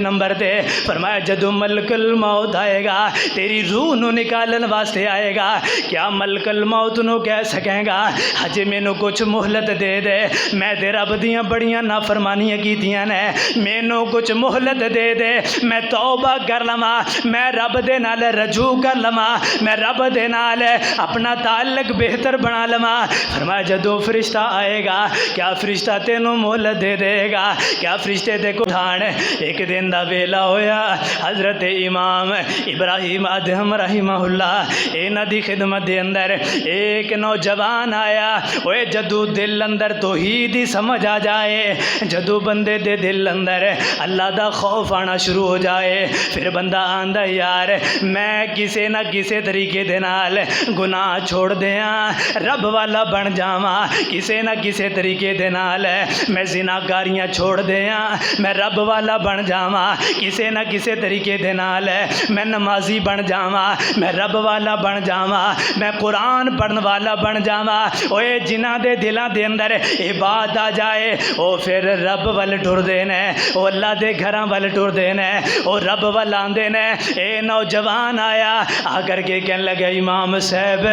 Number ते फरमाया जदों मलकल मौत आएगा तेरी रूह नू निकालन वास्ते आएगा, क्या मलकल मौत नू कह सकेगा हजे मैनू कुछ मोहलत दे दे, मैं ते रब दियां बड़ियां नाफरमानियां कीतियां ने, मैनू कुछ मोहलत दे दे, मैं तौबा कर लवां, मैं रब दे नाल रजू कर लवां, मैं रब दे नाल अपना ताल्लुक बेहतर बना लवां। फरमाया जदों फरिश्ता आएगा क्या फरिश्ता तेनू मोहलत दे देगा, क्या फरिश्ते ते कुठान। एक दिन दा वेला होया, हज़रत इमाम इब्राहिम अदहम रहीमहुल्लाह इन्हां दी खिदमत दे अंदर एक नौजवान आया। ओए जदों दिल अंदर तौहीद दी समझ आ जाए, जदों बंदे दे दिल अंदर अल्लाह दा खौफ आना शुरू हो जाए, फिर बंदा आंदा यार मैं किसे ना किसे तरीके दे नाल गुनाह छोड़ दियां रब वाला बन जावां, किसे ना किसे तरीके दे नाल मैं ज़िनाकारियां छोड़ दियां मैं रब वाला बन जावां, किसे ना किसे तरीके दे नाल मैं नमाजी बन जावां, मैं रब वाला बन जावां, मैं कुरान पढ़न वाला बन जावां। ओए जिन्हां दे दिलां दे अंदर ये बात आ जाए वो फिर रब वल टुरदे ने, वो अल्लाह दे घरां वल टुरदे ने, वो रब वल आंदे ने। ए नौजवान आया आकर के कहन लगा इमाम साहब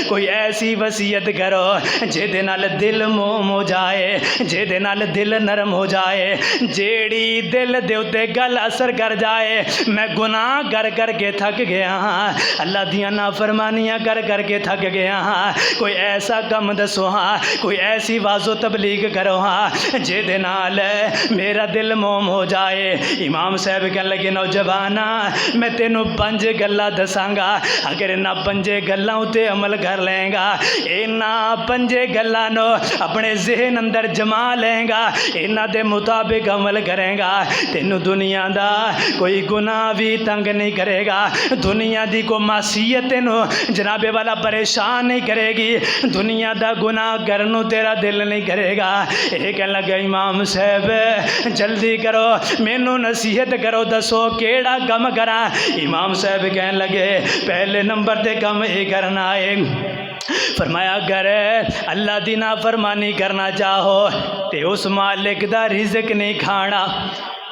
कोई ऐसी वसीयत करो जिहदे नाल दिल मोम हो जाए, जिहदे नाल दिल नरम हो जाए, जेड़ी दिल दे उत्ते गल असर कर जाए। मैं गुनाह कर के थक गया हाँ, अल्लाह दियां नाफरमानियां कर के थक गया हाँ, कोई ऐसा कम दसो हाँ, कोई ऐसी वाजो तबलीग करो हाँ जिहदे नाल मेरा दिल मोम हो जाए। इमाम साहब कहन लगे नौजवाना मैं तेनों 5 गल्लां दसांगा, अगर इन्हां 5 गल्लां उत्ते अमल कर लेगा, इन्हां 5 गल्लां नो अपने जहन अंदर जमा लेगा, इन्हां दे मुताबिक अमल करेगा, तेनों दुनिया दा कोई गुनाह भी तंग नहीं करेगा, दुनिया दी कोई मासीयत तेनों जनाबे वाला परेशान नहीं करेगी, दुनिया दा गुनाह करनों तेरा दिल नहीं करेगा। ये कहने लगा इमाम साहब जल्दी करो मैनू नसीहत करो दसो केड़ा कम करा। इमाम साहब कहने लगे पहले नंबर ते कम ये करना है, फरमाया अगर अल्लाह दी नाफरमानी करना चाहो तो उस मालिक दा रिज़्क नहीं खाना,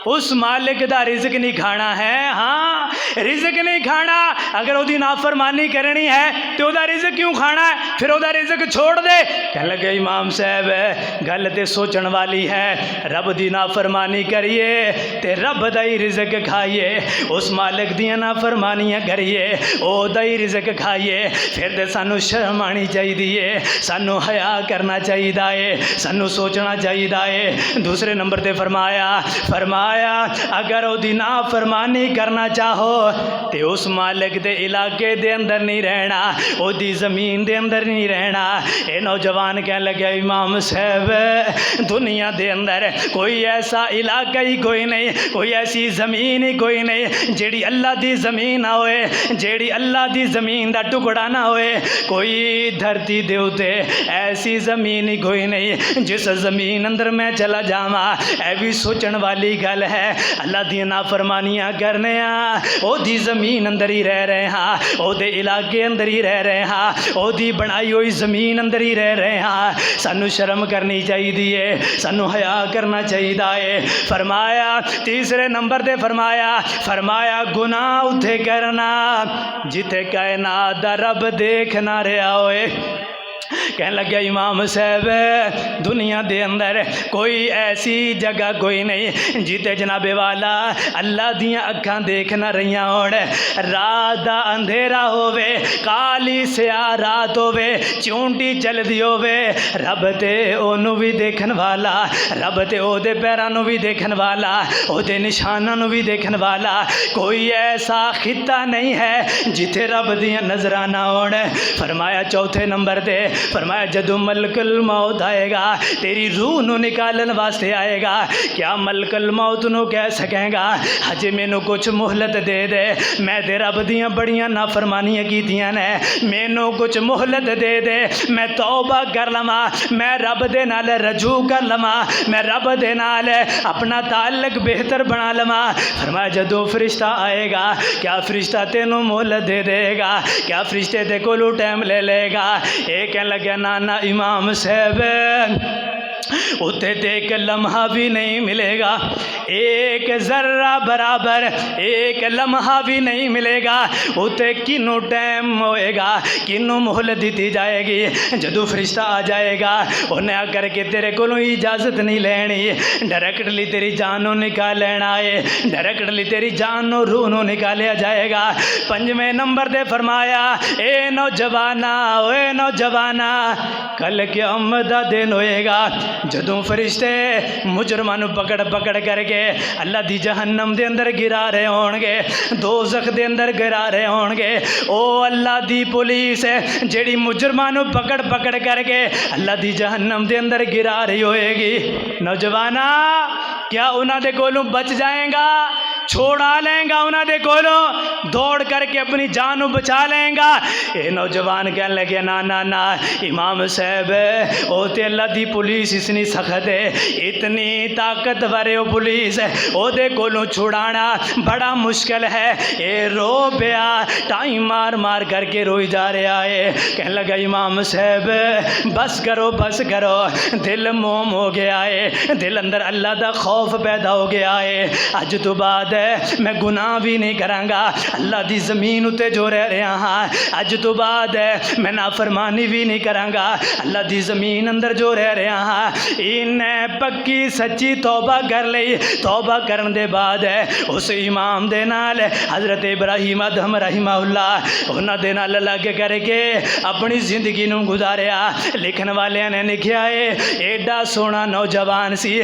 उस मालिक दा रिज़्क नहीं खाना है। हाँ रिज़्क नहीं खाना, अगर उसकी नाफरमानी करनी है तो वह रिज़्क क्यों खाना है, फिर वह रिज़्क छोड़ दे। कह लगे इमाम साहब गल तो सोचण वाली है, रब की नाफरमानी करिए तो रब दा ही रिज़्क खाइए, उस मालिक दियां नाफरमानियां करिए ओदा ही रिज़्क खाइए, फिर तो सानू शर्म आनी चाहिए, सानू हया करना चाहिए है, सानू सोचना चाहिए है। दूसरे नंबर पर फरमाया अगर उसकी नाफरमानी करना चाहो तो उस मालिक के इलाके दे अंदर नहीं रहना, उसकी ज़मीन दे अंदर नहीं रहना। ये नौजवान कह लगे इमाम साहब दुनिया दे अंदर कोई ऐसा इलाका ही कोई नहीं, कोई ऐसी ज़मीन ही कोई नहीं जेड़ी अल्लाह की ज़मीन ना होए, जेड़ी अल्लाह की ज़मीन का टुकड़ा ना होए, कोई धरती दे उत्ते ऐसी ज़मीन ही कोई नहीं जिस ज़मीन अंदर मैं चला जावा। ऐ भी सोचण वाली गल है, अल्लाह दी नाफरमानियां करने ओदी ज़मीन अंदर ही रह रहे हाँ, ओदे इलाके अंदर ही रह रहे हाँ, ओदी बनाई हुई ज़मीन अंदर ही रह रहे हाँ। सानू शर्म करनी चाहिए, सानू हया करना चाहिए है। फरमाया तीसरे नंबर पे फरमाया गुनाह उथे करना जिथे कायनात दा रब देख ना रहा होए। कहने लगे इमाम साहब दुनिया दे अंदर कोई ऐसी जगह कोई नहीं जिते जनाबे वाला अल्लाह दियां अखां देख ना रही होण, रात दा अंधेरा होवे, काली स्याह रात होवे, चूंटी चलदी होवे, रब ते ओनू भी देखन वाला, रब ते ओदे पैरां नू भी देखन वाला, ओदे निशानां नू भी देखन वाला कोई ऐसा खिता नहीं है जिथे रब दियां नज़रां ना होण। फरमाया चौथे नंबर ते फरमाया जदों मलकल मौत आएगा तेरी रूह नू निकालन वास्ते आएगा, क्या मलकल मौत नू कह सकेगा हजे मैनू कुछ मोहलत दे दे, मैं ते रब दियां बड़ियां नाफरमानियां कीतियां ने, मैनू कुछ मोहलत दे दे, मैं तौबा कर लवां, मैं रब दे नाल रजू कर लवां, मैं रब दे नाल अपना ताल्लुक बेहतर बना लवां। फरमाया जदों फरिश्ता आएगा क्या फरिश्ता तेनू मोहलत दे देगा, क्या फरिश्ते ते कोलों टाइम ले लेगा। ये कहने लगे ना इमाम साहब उत्ते ते एक लम्हा भी नहीं मिलेगा, एक जर्रा बराबर एक लम्हा भी नहीं मिलेगा। उत्ते किनू टाइम होएगा, किनू मोहलत दी जाएगी। जदों फरिश्ता आ जाएगा उन्हें आकर के तेरे को इजाजत नहीं लेनी, डायरेक्टली तेरी जानों निकाल लेना है, डायरेक्टली तेरी जानों रूह निकालिया जाएगा। 5वें नंबर दे फरमाया, ए नौजवाना, ओए नौजवाना, कल क़यामत दा दिन होएगा जदों फरिश्ते मुजरमां नूं पकड़ पकड़ करके अल्लाह दी जहन्नम दे अंदर गिरा रहे होणगे, दोज़ख दे अंदर गिरा रहे होणगे। ओ अल्लाह दी पुलिस जेड़ी मुजरमां नूं पकड़ पकड़ करके अल्लाह दी जहन्नम दे अंदर गिरा रही होएगी। नौजवाना, क्या उन्हां दे कोलों बच जाएगा? छोड़ा लेंगा उन्हां दे कोलों? दौड़ करके अपनी जान नूं बचा लेंगा? ये नौजवान कहने लगे, ना ना ना इमाम साहब, ओ ते अल्लाह दी पुलिस इतनी सख्त है, इतनी ताकतवर है वो पुलिस, ओदे कोलों छुड़ाना बड़ा मुश्किल है। ये रो पिया, टाइम मार मार करके रोई जा रहा है। कहने लगा, इमाम साहब बस करो बस करो, दिल मोम हो गया है, दिल अंदर अल्लाह दा खौफ पैदा हो गया है। अज तो बाद मैं गुनाह भी नहीं करांगा, अल्लाह दी ज़मीन उत्ते जो रह रहा हाँ, अज तो बाद मैं नाफरमानी भी नहीं करांगा, अल्लाह दी ज़मीन अंदर जो रह रहा हाँ। इन्हें पक्की सच्ची तौबा कर ली। तौबा करने दे बाद उस इमाम दे नाल हज़रत इब्राहीम अदहम रहिमहुल्लाह उन्हां दे नाल लग करके अपनी ज़िंदगी नूं गुजारिया। लिखण वालियां ने लिखिया है, एडा सोहना नौजवान सी।